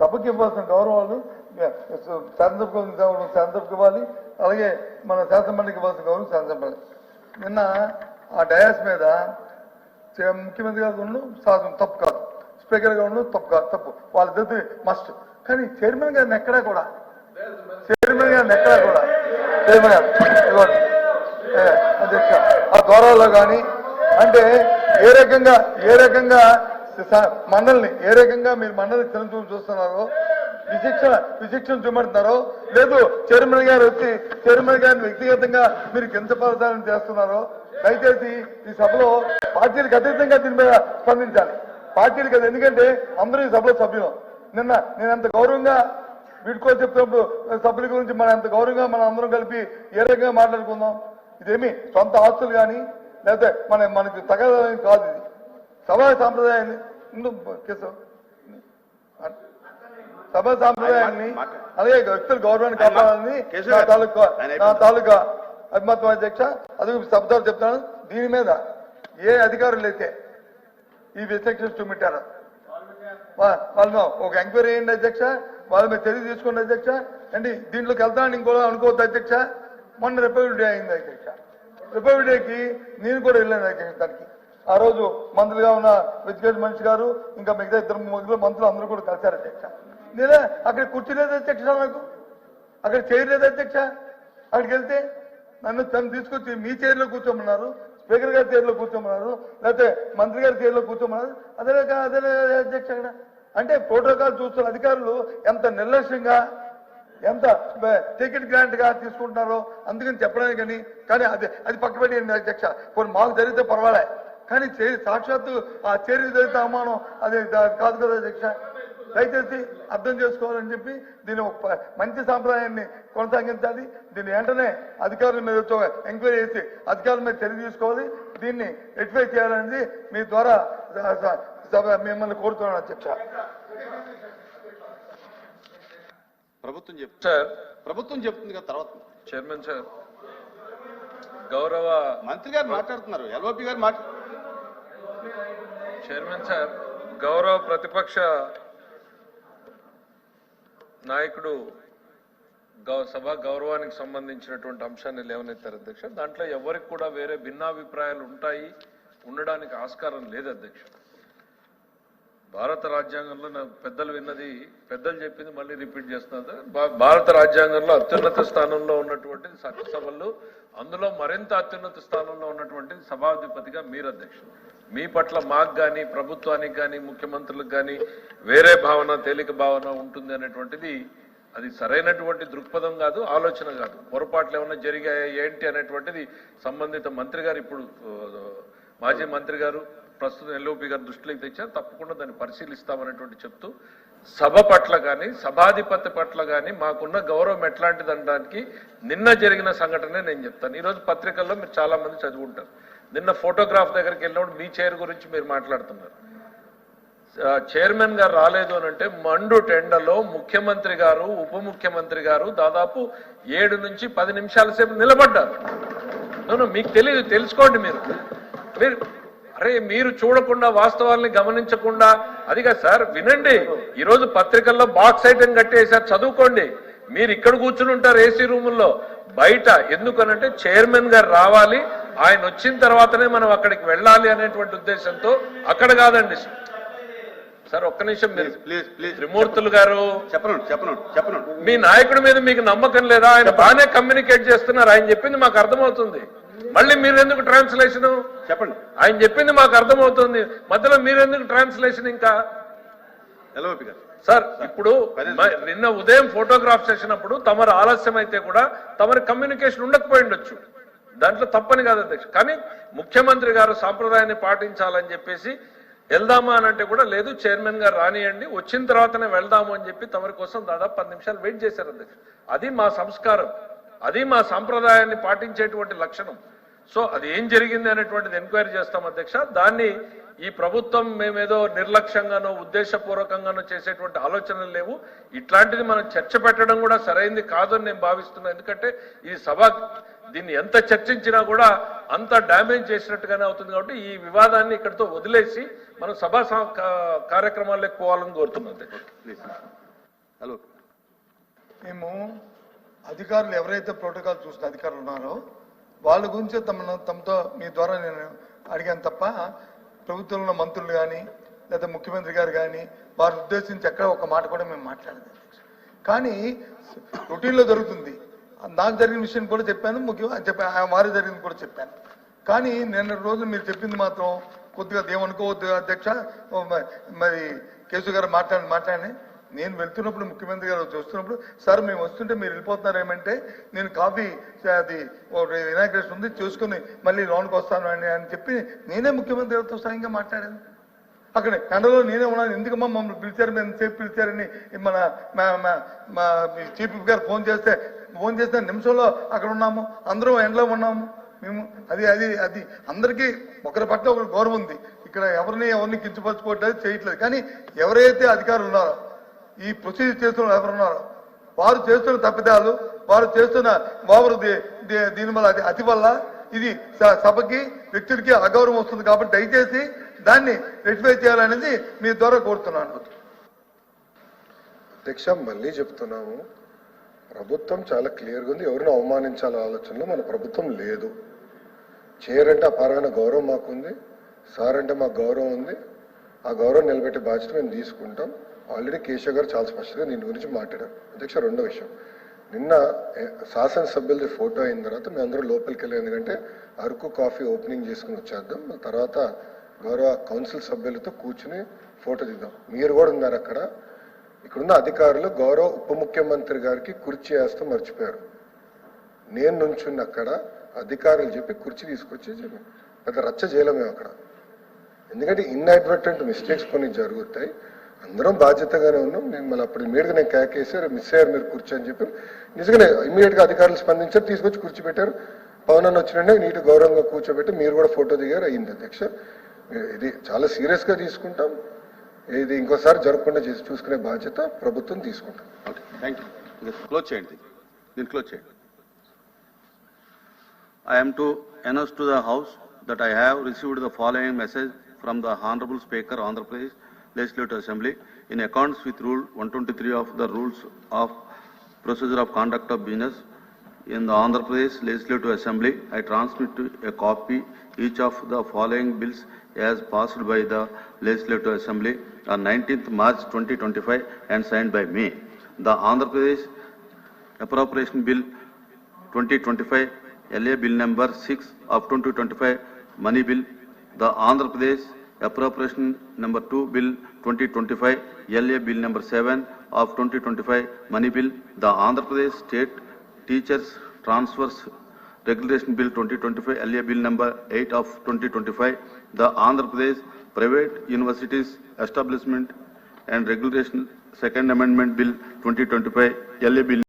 సభకి ఇవ్వాల్సిన గౌరవాలు శాసనసభకు ఇవ్వాలి, అలాగే మన శాసనమండలికి ఇవ్వాల్సిన గౌరవం శాసనమండలి. నిన్న ఆ డయాస్ మీద ముఖ్యమంత్రి గారు ఉండడం శాసనం తప్పు కాదు, స్పీకర్ గా ఉండడం తప్పు కాదు, తప్పు వాళ్ళిద్దరిది మస్ట్. కానీ చైర్మన్ గారిని ఎక్కడా కూడా అధ్యక్ష ఆ ద్వారాల్లో కానీ అంటే ఏ రకంగా మండలిని ఏ రకంగా మీరు మండలిని చిరంచూపు చూస్తున్నారో, విశిక్షణ చూపెడుతున్నారో, లేదు చైర్మన్ గారు వచ్చి చైర్మన్ గారిని వ్యక్తిగతంగా మీరు కించపరచాలని చేస్తున్నారో, దయచేసి ఈ సభలో పార్టీలకు అతీతంగా దీని మీద స్పందించాలి. పార్టీలకు అది ఎందుకంటే అందరూ ఈ సభలో సభ్యులు. నిన్న నేను అంత గౌరవంగా వీడుకో చెప్తున్నప్పుడు సభ్యుల గురించి మనం ఎంత గౌరవంగా మనం అందరం కలిపి ఏ రకంగా మాట్లాడుకుందాం. ఇదేమి సొంత ఆస్తులు కానీ లేకపోతే మనకి తగదని కాదు. ఇది సభా సాంప్రదాయాన్ని సభా సాంప్రదాయాన్ని అలాగే వ్యక్తుల గౌరవాన్ని కాపాడాలని నా తాలూకా అభిమతం అధ్యక్ష. అది శబ్దాలు చెప్తాను. దీని మీద ఏ అధికారులు అయితే ఈ విశేష చూపెట్టారు వాళ్ళ ఒక ఎంక్వైరీ అయ్యండి అధ్యక్ష, వాళ్ళ మీద చర్య తీసుకోండి అధ్యక్ష. అండి దీంట్లోకి వెళ్తానని ఇంకో అనుకోవద్దు అధ్యక్ష. మొన్న రిపబ్లిక్ డే అయింది అధ్యక్ష. రిపబ్లిక్ డేకి నేను కూడా వెళ్ళాను అధ్యక్ష. దానికి ఆ రోజు మంత్రులుగా ఉన్న ఎడ్యుకేషన్ మనిషి గారు ఇంకా మిగతా ఇద్దరు మంత్రులు అందరూ కూడా కలిశారు అధ్యక్ష. నేనే అక్కడ కూర్చోలేదు అధ్యక్ష, నాకు అక్కడ చేయలేదు అధ్యక్ష. అక్కడికి వెళ్తే తను తీసుకొచ్చి మీ చైర్లో కూర్చోమన్నారు, స్పీకర్ గారి చైర్లో కూర్చోమన్నారు, లేకపోతే మంత్రి గారి చైర్లో కూర్చోమన్నారు. అదే అధ్యక్ష. అక్కడ అంటే ప్రోటోకాల్ చూస్తున్న అధికారులు ఎంత నిర్లక్ష్యంగా ఎంత టికెట్ గ్రాంట్ గా తీసుకుంటున్నారో అందుకని చెప్పడానికి కానీ అది పక్కపెట్టి అధ్యక్ష. కొన్ని మాకు జరిగితే పర్వాలే, కానీ సాక్షాత్తు ఆ చర్య జరిగితే అవమానం అది కాదు కదా అధ్యక్ష. దయచేసి అర్థం చేసుకోవాలని చెప్పి దీన్ని ఒక మంచి సాంప్రదాయాన్ని కొనసాగించాలి. దీన్ని వెంటనే అధికారుల మీద ఎంక్వైరీ చేసి అధికారుల మీద చర్య తీసుకోవాలి. దీన్ని రెక్టిఫై చేయాలనేది మీ ద్వారా మిమ్మల్ని కోరుతున్నాను అధ్యక్ష. ప్రభుత్వం చెప్తుంది కదా తర్వాత చైర్మన్ సార్, గౌరవ మంత్రి గారు మాట్లాడుతున్నారు, ఎల్ఓపి గారు చైర్మన్ సార్, గౌరవ ప్రతిపక్ష నాయకుడు సభ గౌరవానికి సంబంధించినటువంటి అంశాన్ని లేవనెత్తారు అధ్యక్ష. దాంట్లో ఎవరికి కూడా వేరే భిన్నాభిప్రాయాలు ఉండడానికి ఆస్కారం లేదు అధ్యక్ష. భారత రాజ్యాంగంలో నాకు పెద్దలు విన్నది, పెద్దలు చెప్పింది మళ్ళీ రిపీట్ చేస్తున్నారు. భారత రాజ్యాంగంలో అత్యున్నత స్థానంలో ఉన్నటువంటిది చట్టసభలు, అందులో మరింత అత్యున్నత స్థానంలో ఉన్నటువంటిది సభాధిపతిగా మీరు అధ్యక్షులు. మీ పట్ల మాకు కానీ ప్రభుత్వానికి కానీ ముఖ్యమంత్రులకు కానీ వేరే భావన, తేలిక భావన ఉంటుంది అనేటువంటిది అది సరైనటువంటి దృక్పథం కాదు, ఆలోచన కాదు. పొరపాట్లు ఏమైనా జరిగాయా ఏంటి అనేటువంటిది సంబంధిత మంత్రి గారు, ఇప్పుడు మాజీ మంత్రి గారు, ప్రస్తుతం ఎల్ఓపి గారు దృష్టిలోకి తెచ్చారు. తప్పకుండా దాన్ని పరిశీలిస్తామనేటువంటి చెప్తూ సభ పట్ల కానీ సభాధిపతి పట్ల కానీ మాకున్న గౌరవం ఎట్లాంటిది అనడానికి నిన్న జరిగిన సంఘటనే నేను చెప్తాను. ఈరోజు పత్రికల్లో మీరు చాలా మంది చదువుకుంటారు. నిన్న ఫోటోగ్రాఫ్ దగ్గరికి వెళ్ళినప్పుడు మీ చైర్ గురించి మీరు మాట్లాడుతున్నారు. చైర్మన్ గారు రాలేదు అని అంటే మండు టెండలో ముఖ్యమంత్రి గారు, ఉప ముఖ్యమంత్రి గారు దాదాపు 7 నుంచి 10 నిమిషాల సేపు నిలబడ్డారు. మీకు తెలియదు, తెలుసుకోండి. మీరు చూడకుండా వాస్తవాల్ని గమనించకుండా అదిగా సార్ వినండి. ఈరోజు పత్రికల్లో బాక్స్ ఐటమ్ కట్టేసారు, చదువుకోండి. మీరు ఇక్కడ కూర్చుని ఉంటారు ఏసీ రూముల్లో, బయట ఎందుకనంటే చైర్మన్ గారు రావాలి, ఆయన వచ్చిన తర్వాతనే మనం అక్కడికి వెళ్ళాలి అనేటువంటి ఉద్దేశంతో అక్కడ కాదండి సార్. ఒక్క నిమిషం, మీరు త్రిమూర్తులు గారు చెప్పను. మీ నాయకుడి మీద మీకు నమ్మకం లేదా? ఆయన బాగానే కమ్యూనికేట్ చేస్తున్నారు, ఆయన చెప్పింది మాకు అర్థమవుతుంది. మళ్ళీ మీరు ఎందుకు ట్రాన్స్లేషన్ చెప్పండి? ఆయన చెప్పింది మాకు అర్థమవుతుంది, మధ్యలో మీరెందుకు ట్రాన్స్లేషన్? ఇంకా సార్ ఇప్పుడు నిన్న ఉదయం ఫోటోగ్రాఫ్ సెషన్ అప్పుడు తమరు ఆలస్యం అయితే కూడా తమరి కమ్యూనికేషన్ ఉండకపోయి ఉండొచ్చు, దాంట్లో తప్పని కాదు అధ్యక్ష. కానీ ముఖ్యమంత్రి గారు సాంప్రదాయాన్ని పాటించాలని చెప్పేసి వెళ్దామా అని అంటే కూడా లేదు, చైర్మన్ గారు రానియండి, వచ్చిన తర్వాతనే వెళ్దాము అని చెప్పి తమరి కోసం దాదాపు 10 నిమిషాలు వెయిట్ చేశారు అధ్యక్ష. అది మా సంస్కారం, అది మా సాంప్రదాయాన్ని పాటించేటువంటి లక్షణం. సో అది ఏం జరిగింది అనేటువంటిది ఎంక్వైరీ చేస్తాం అధ్యక్ష. దాన్ని ఈ ప్రభుత్వం మేమేదో నిర్లక్ష్యంగానో ఉద్దేశపూర్వకంగానో చేసేటువంటి ఆలోచనలు లేవు. ఇట్లాంటిది మనం చర్చ పెట్టడం కూడా సరైంది కాదని నేను భావిస్తున్నాను. ఎందుకంటే ఈ సభ దీన్ని ఎంత చర్చించినా కూడా అంత డ్యామేజ్ చేసినట్టుగానే అవుతుంది. కాబట్టి ఈ వివాదాన్ని ఇక్కడితో వదిలేసి మనం సభా కార్యక్రమాల్లోకి పోవాలని కోరుతున్నాం. ఎల్ఓపి. మేము అధికారులు ఎవరైతే ప్రోటోకాల్ చూసిన అధికారులు ఉన్నారో వాళ్ళ గురించి తమతో మీ ద్వారా నేను అడిగాను తప్ప ప్రభుత్వంలో మంత్రులు కానీ లేదా ముఖ్యమంత్రి గారు కానీ వారిని ఉద్దేశించి ఎక్కడ ఒక మాట కూడా మేము మాట్లాడలేదు. కానీ రొటీన్లో జరుగుతుంది. నాకు జరిగిన విషయం కూడా చెప్పాను, ముఖ్యంగా వారి జరిగింది కూడా చెప్పాను. కానీ నిన్న రోజు మీరు చెప్పింది మాత్రం కొద్దిగా ఏమనుకోవద్దు అధ్యక్ష. మరి కేసు గారు మాట్లాడి నేను వెళ్తున్నప్పుడు ముఖ్యమంత్రి గారు చూస్తున్నప్పుడు సార్ మేము వస్తుంటే మీరు వెళ్ళిపోతున్నారు ఏమంటే నేను కాఫీ అది ఇనాగ్రేషన్ ఉంది చూసుకుని మళ్ళీ లోన్కి వస్తాను అని చెప్పి నేనే ముఖ్యమంత్రి గారితో స్వయంగా మాట్లాడాను. అక్కడ ఎండలో నేనే ఉన్నాను. ఎందుకమ్మా మమ్మల్ని పిలిచారు, మేము సేపు పిలిచారని మా చీఫ్ గారు ఫోన్ చేస్తే నిమిషంలో అక్కడ ఉన్నాము, అందరం ఎండలో ఉన్నాము మేము. అది అందరికీ ఒకరి పట్ల ఒకరి గౌరవం ఉంది. ఇక్కడ ఎవరిని కించపరచుకోవట్లేదు, చేయట్లేదు. కానీ ఎవరైతే అధికారులు ఉన్నారో ఈ ప్రొసీజర్ చేస్తున్న ఎవరున్నారో వారు చేస్తున్న తప్పిదాలు, వారు చేస్తున్న దీని వల్ల అతి వల్ల ఇది సభకి వ్యక్తులకి అగౌరవం వస్తుంది. కాబట్టి దయచేసి దాన్ని రెక్టిఫై చేయాలనేది మీ ద్వారా కోరుతున్నాను. అధ్యక్ష, మళ్ళీ చెప్తున్నాము, ప్రభుత్వం చాలా క్లియర్గా ఉంది. ఎవరిని అవమానించాల ఆలోచనలో మన ప్రభుత్వం లేదు. చైర్ అంటే అపారమైన గౌరవం మాకుంది, సార్ అంటే మాకు గౌరవం ఉంది. ఆ గౌరవం నిలబెట్టే బాధ్యత మేము తీసుకుంటాం. ఆల్రెడీ కేశవ్ గారు చాలా స్పష్టంగా దీని గురించి మాట్లాడారు. అధ్యక్ష, రెండో విషయం, నిన్న శాసనసభ్యులది ఫోటో అయిన తర్వాత మేము అందరూ లోపలికి వెళ్ళాం. ఎందుకంటే అరకు కాఫీ ఓపెనింగ్ చేసుకుని వచ్చేద్దాం, తర్వాత గౌరవ కౌన్సిల్ సభ్యులతో కూర్చుని ఫోటో దిద్దాం. మీరు కూడా ఉన్నారు అక్కడ. ఇక్కడున్న అధికారులు గౌరవ ఉప ముఖ్యమంత్రి గారికి కుర్చీ వేస్తూ మర్చిపోయారు. నేను నుంచున్న అక్కడ అధికారులు చెప్పి కుర్చీ తీసుకొచ్చి పెద్ద రచ్చ చేయలేం మేము అక్కడ. ఎందుకంటే ఇన్అడ్వర్టెంట్ మిస్టేక్స్ కొన్ని జరుగుతాయి. అందరం బాధ్యతగానే ఉన్నాం. నేను మళ్ళీ అప్పుడు ఇమీడియట్గా నేను కేకేసారు, మిస్ అయ్యారు మీరు కుర్చీ అని చెప్పి. నిజంగానే ఇమీడియట్గా అధికారులు స్పందించారు, తీసుకొచ్చి కుర్చీ పెట్టారు. పవన్ అన్న వచ్చినంటే నీటి గౌరవంగా కూర్చోబెట్టి మీరు కూడా ఫోటో దిగారు. అయింది అధ్యక్ష. ఇది చాలా సీరియస్గా తీసుకుంటాం. ఇది ఇంకోసారి జరగకుండా చూసుకునే బాధ్యత ప్రభుత్వం తీసుకుంటాం. Okay, thank you. క్లోజ్ చేయండి, దీన్ని క్లోజ్ చేయండి. I am to announce to the House that I have received the following message from the Honorable Speaker, Andhra Pradesh Legislative Assembly. In accordance with Rule 123 of the Rules of Procedure of Conduct of Business in the Andhra Pradesh Legislative Assembly, I transmit a copy each of the following bills as passed by the Legislative Assembly on 19th March 2025 and signed by me. The Andhra Pradesh Appropriation Bill 2025, LA Bill number 6 of 2025, Money Bill. The Andhra Pradesh Appropriation number 2 Bill 2025, LA Bill number 7 of 2025, Money Bill. The Andhra Pradesh State Teachers Transfers Regulation Bill 2025, LA Bill number 8 of 2025. The Andhra Pradesh Private Universities Establishment and Regulation Second Amendment Bill 2025, LA Bill